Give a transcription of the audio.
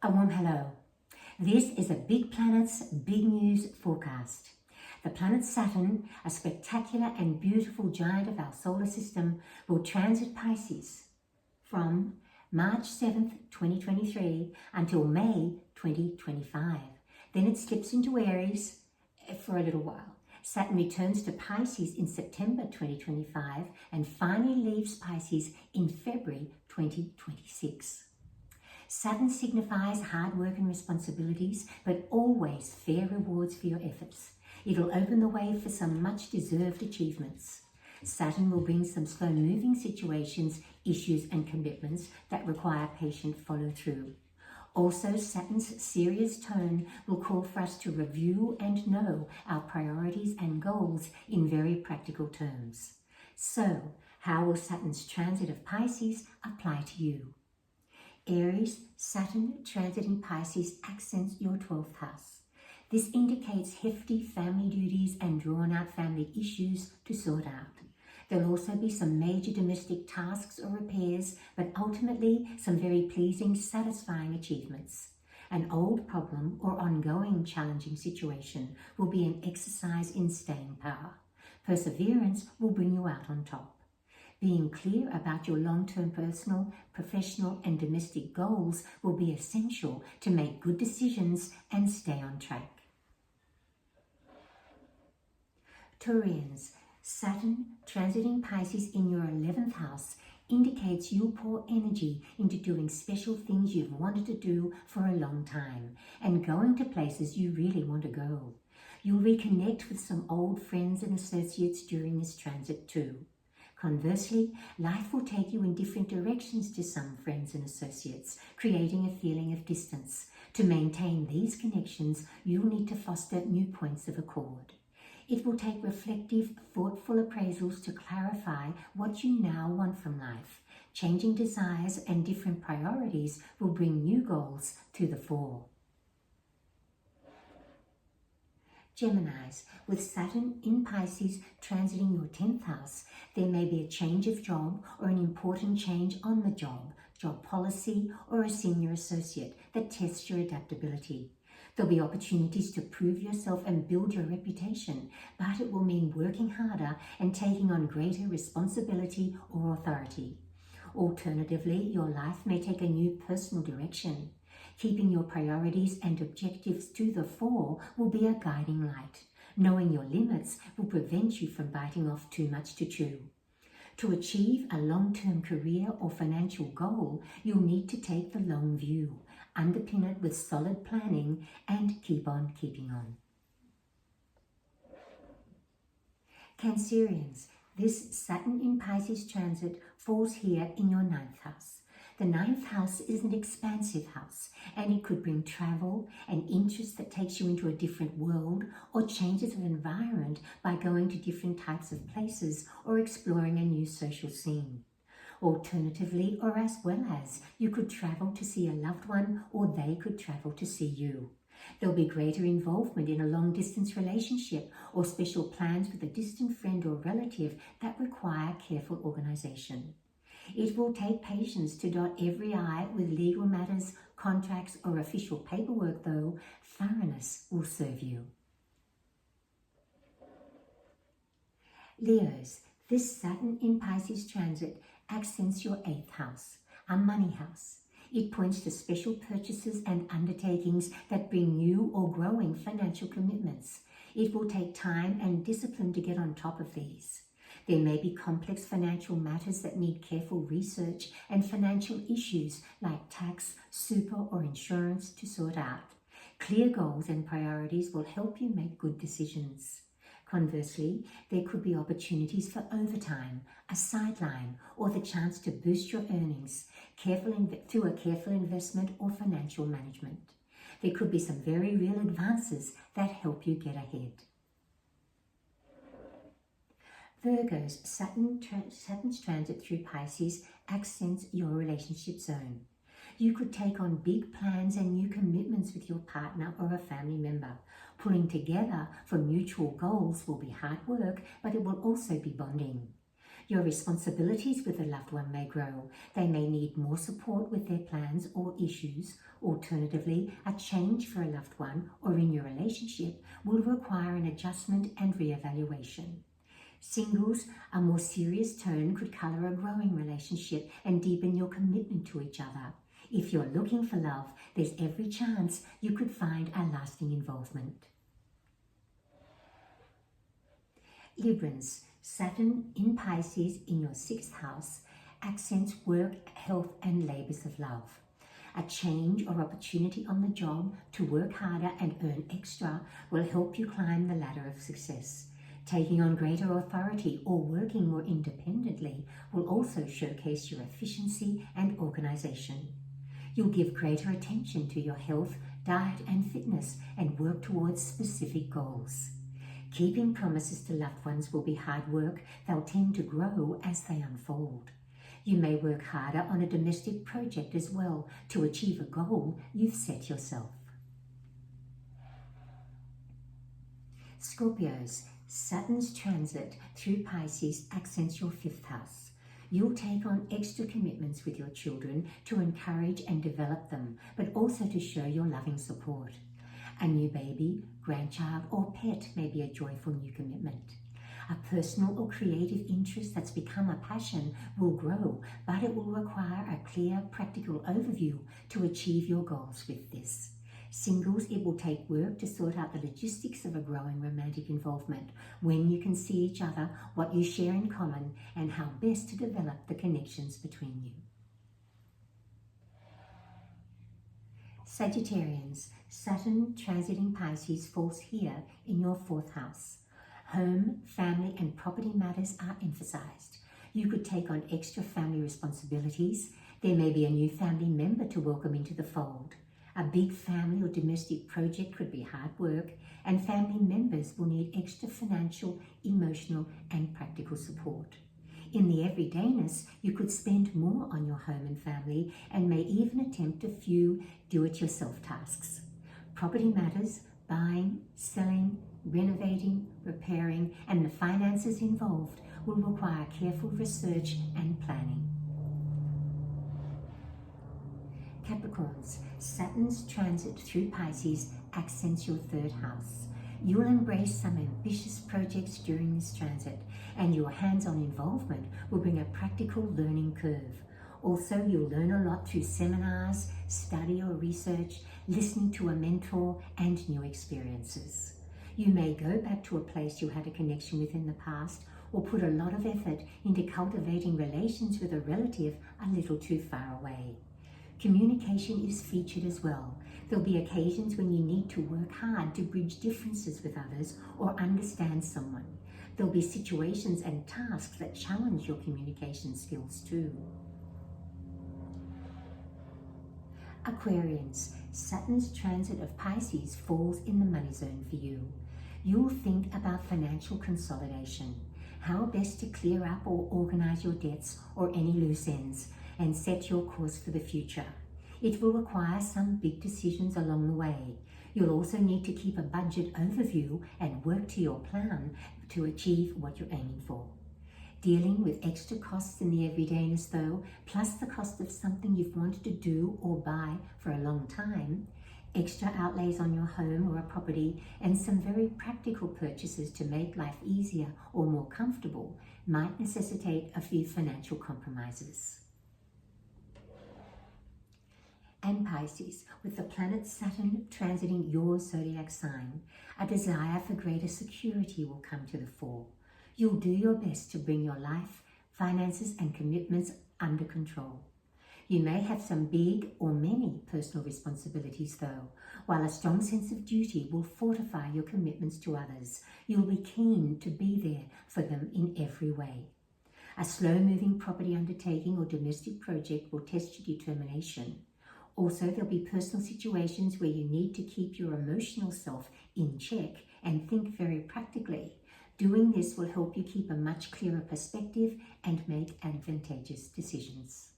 A warm hello. This is a Big Planets, Big News forecast. The planet Saturn, a spectacular and beautiful giant of our solar system, will transit Pisces from March 7th, 2023 until May 2025. Then it slips into Aries for a little while. Saturn returns to Pisces in September 2025 and finally leaves Pisces in February 2026. Saturn signifies hard work and responsibilities, but always fair rewards for your efforts. It'll open the way for some much-deserved achievements. Saturn will bring some slow-moving situations, issues and commitments that require patient follow-through. Also, Saturn's serious tone will call for us to review and know our priorities and goals in very practical terms. So, how will Saturn's transit of Pisces apply to you? Aries, Saturn transiting Pisces accents your 12th house. This indicates hefty family duties and drawn-out family issues to sort out. There'll also be some major domestic tasks or repairs, but ultimately some very pleasing, satisfying achievements. An old problem or ongoing challenging situation will be an exercise in staying power. Perseverance will bring you out on top. Being clear about your long-term personal, professional and domestic goals will be essential to make good decisions and stay on track. Taurians, Saturn transiting Pisces in your 11th house indicates you'll pour energy into doing special things you've wanted to do for a long time and going to places you really want to go. You'll reconnect with some old friends and associates during this transit too. Conversely, life will take you in different directions to some friends and associates, creating a feeling of distance. To maintain these connections, you'll need to foster new points of accord. It will take reflective, thoughtful appraisals to clarify what you now want from life. Changing desires and different priorities will bring new goals to the fore. Geminis, with Saturn in Pisces transiting your 10th house, there may be a change of job or an important change on the job policy or a senior associate that tests your adaptability. There'll be opportunities to prove yourself and build your reputation, but it will mean working harder and taking on greater responsibility or authority. Alternatively, your life may take a new personal direction. Keeping your priorities and objectives to the fore will be a guiding light. Knowing your limits will prevent you from biting off too much to chew. To achieve a long-term career or financial goal, you'll need to take the long view, underpin it with solid planning, and keep on keeping on. Cancerians, this Saturn in Pisces transit falls here in your 9th house. The 9th house is an expansive house, and it could bring travel and interest that takes you into a different world or changes of environment by going to different types of places or exploring a new social scene. Alternatively, or as well as, you could travel to see a loved one or they could travel to see you. There'll be greater involvement in a long-distance relationship or special plans with a distant friend or relative that require careful organization. It will take patience to dot every I with legal matters, contracts or official paperwork, though thoroughness will serve you. Leos, this Saturn in Pisces transit accents your 8th house, a money house. It points to special purchases and undertakings that bring new or growing financial commitments. It will take time and discipline to get on top of these. There may be complex financial matters that need careful research and financial issues like tax, super or insurance to sort out. Clear goals and priorities will help you make good decisions. Conversely, there could be opportunities for overtime, a sideline, or the chance to boost your earnings through a careful investment or financial management. There could be some very real advances that help you get ahead. Virgos, Saturn's transit through Pisces accents your relationship zone. You could take on big plans and new commitments with your partner or a family member. Pulling together for mutual goals will be hard work, but it will also be bonding. Your responsibilities with a loved one may grow. They may need more support with their plans or issues. Alternatively, a change for a loved one or in your relationship will require an adjustment and re-evaluation. Singles, a more serious tone could colour a growing relationship and deepen your commitment to each other. If you're looking for love, there's every chance you could find a lasting involvement. Librans, Saturn in Pisces in your 6th house accents work, health and labours of love. A change or opportunity on the job to work harder and earn extra will help you climb the ladder of success. Taking on greater authority or working more independently will also showcase your efficiency and organisation. You'll give greater attention to your health, diet and fitness and work towards specific goals. Keeping promises to loved ones will be hard work. They'll tend to grow as they unfold. You may work harder on a domestic project as well to achieve a goal you've set yourself. Scorpios, Saturn's transit through Pisces accents your 5th house. You'll take on extra commitments with your children to encourage and develop them, but also to show your loving support. A new baby, grandchild or pet may be a joyful new commitment. A personal or creative interest that's become a passion will grow, but it will require a clear, practical overview to achieve your goals with this. Singles, it will take work to sort out the logistics of a growing romantic involvement, when you can see each other, what you share in common, and how best to develop the connections between you. Sagittarians, Saturn transiting Pisces falls here in your 4th house. Home, family and property matters are emphasized. You could take on extra family responsibilities. There may be a new family member to welcome into the fold. A big family or domestic project could be hard work, and family members will need extra financial, emotional and practical support. In the everydayness, you could spend more on your home and family and may even attempt a few do-it-yourself tasks. Property matters, buying, selling, renovating, repairing, and the finances involved will require careful research and planning. Capricorns, Saturn's transit through Pisces accents your 3rd house. You'll embrace some ambitious projects during this transit, and your hands-on involvement will bring a practical learning curve. Also, you'll learn a lot through seminars, study or research, listening to a mentor, and new experiences. You may go back to a place you had a connection with in the past, or put a lot of effort into cultivating relations with a relative a little too far away. Communication is featured as well. There'll be occasions when you need to work hard to bridge differences with others or understand someone. There'll be situations and tasks that challenge your communication skills too. Aquarians, Saturn's transit of Pisces falls in the money zone for you. You'll think about financial consolidation, how best to clear up or organize your debts or any loose ends, and set your course for the future. It will require some big decisions along the way. You'll also need to keep a budget overview and work to your plan to achieve what you're aiming for. Dealing with extra costs in the everydayness though, plus the cost of something you've wanted to do or buy for a long time, extra outlays on your home or a property, and some very practical purchases to make life easier or more comfortable might necessitate a few financial compromises. And Pisces, with the planet Saturn transiting your zodiac sign, a desire for greater security will come to the fore. You'll do your best to bring your life, finances and commitments under control. You may have some big or many personal responsibilities though, while a strong sense of duty will fortify your commitments to others. You'll be keen to be there for them in every way. A slow-moving property undertaking or domestic project will test your determination. Also, there'll be personal situations where you need to keep your emotional self in check and think very practically. Doing this will help you keep a much clearer perspective and make advantageous decisions.